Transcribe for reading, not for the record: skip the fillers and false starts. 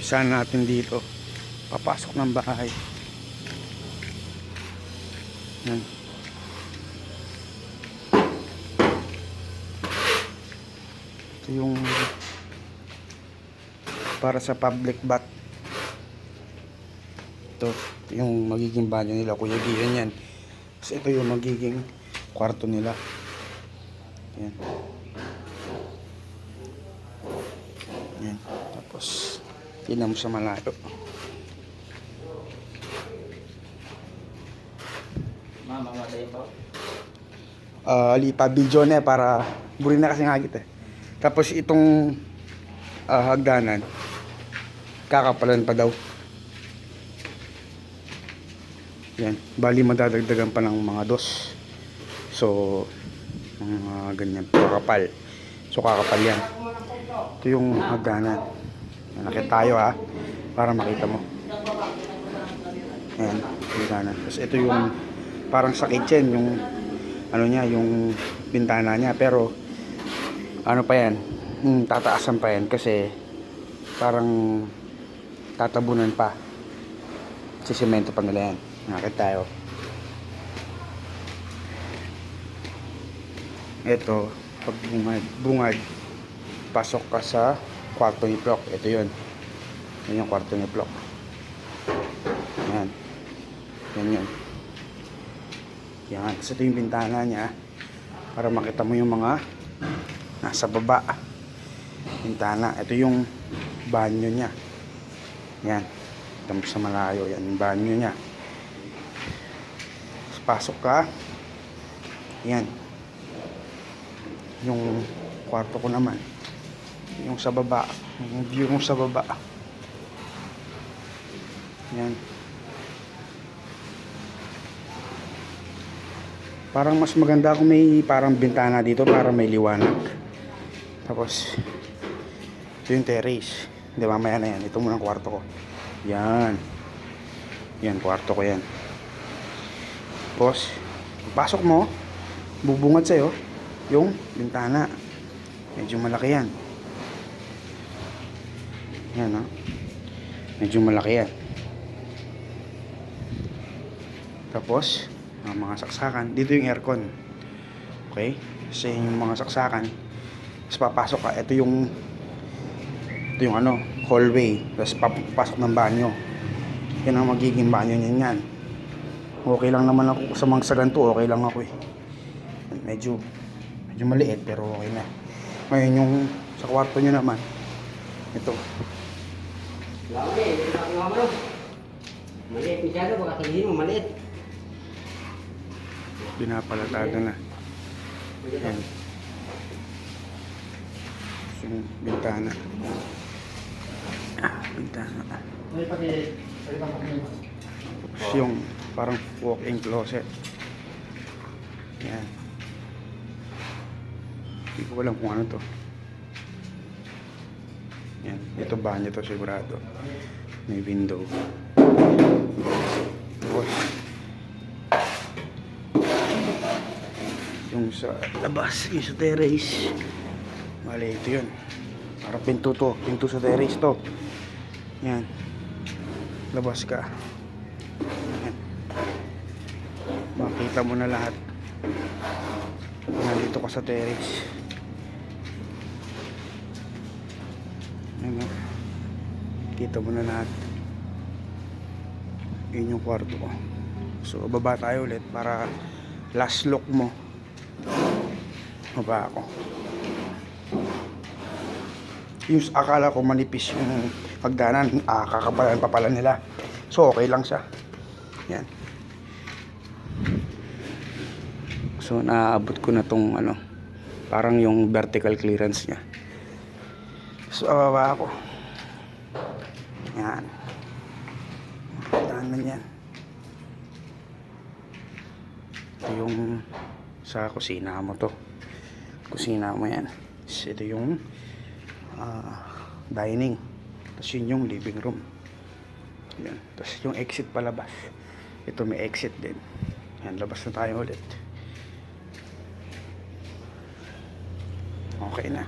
Umpisahan natin dito. Papasok ng bahay. Yan. Ito yung para sa public bath. Ito yung magiging banyo nila, Kuya Gian yan. Kasi ito yung magiging kwarto nila. Yan. Yan. Tapos tingnan mo sa malayo. Mamamatay pa. Lipa video na para buri na kasi ngagit eh. Tapos itong hagdanan kakapalan pa daw. Yan, bali madadagdagan pa ng mga dos. So mga ganyan kakapal. So kakapal yan. Ito yung hagdanan. Nakit tayo ha para makita mo. Ayan, hagdanan. Tapos ito yung parang sa kitchen, yung ano niya, yung bintana niya, pero ano pa yan, tataasan pa yan kasi parang tatabunan pa, sisemento pa nila yan. Nakit tayo. Ito pag bungad pasok ka sa kwarto ni Plok. Ito yun, yun yung kwarto ni Plok. Yan, yan yun. Yan, so ito yung bintana niya para makita mo yung mga nasa baba. Bintana, ito yung banyo niya. Yan, ito mo sa malayo, yan yung banyo niya. So, pasok ka. Yan, yung kwarto ko naman, yung sa baba, yung view mo sa baba. Yan. Parang mas maganda kung may parang bintana dito para may liwanag. Tapos ito yung terrace. Hindi, mamaya na yan. Ito muna ang kwarto ko. Yan. Yan, kwarto ko yan. Tapos pasok mo, bubungad sa'yo yung bintana. Medyo malaki yan. Yan, no? Medyo malaki yan. Tapos mga saksakan, dito yung aircon. Okay? Kasi yung mga saksakan, tapos papasok ka, ito yung ano, hallway, tapos papasok ng banyo. Yan ang magiging banyo niyan yan. Okay lang naman ako sa mga sa ganito, okay lang ako eh. Medyo maliit pero okay na. Ngayon yung sa kwarto nyo naman, ito. Maliit masyado, baka sabihin mo maliit. Pinapalatado na. Yan. Yung bintana. Bintana. Tapos yung parang walk-in closet. Yan. Hindi ko alam kung ano to. Yan. Ito banyo to sigurado. May window. Tapos yung sa labas, yung sa terrace, mali ito yun, parang pinto to, pinto sa terrace to. Yan, labas ka. Yan, makita mo na lahat. Nandito ka sa terrace. Yan, kita mo na lahat. Yun yung kwarto ko. So baba tayo ulit para last look mo. Baba ako. Yung akala ko manipis yung hagdanan, kakapalan pa pala nila. So okay lang siya. Yan. So naaabot ko na tong ano, parang yung vertical clearance niya. So baba ako. Yan. Hagdanan yan. Ito yung sa kusina mo to. Kusina mo yan. Ito yung dining. Tapos yun yung living room. Yan. Tapos yung exit palabas. Ito may exit din. Yan, labas na tayo ulit. Okay na.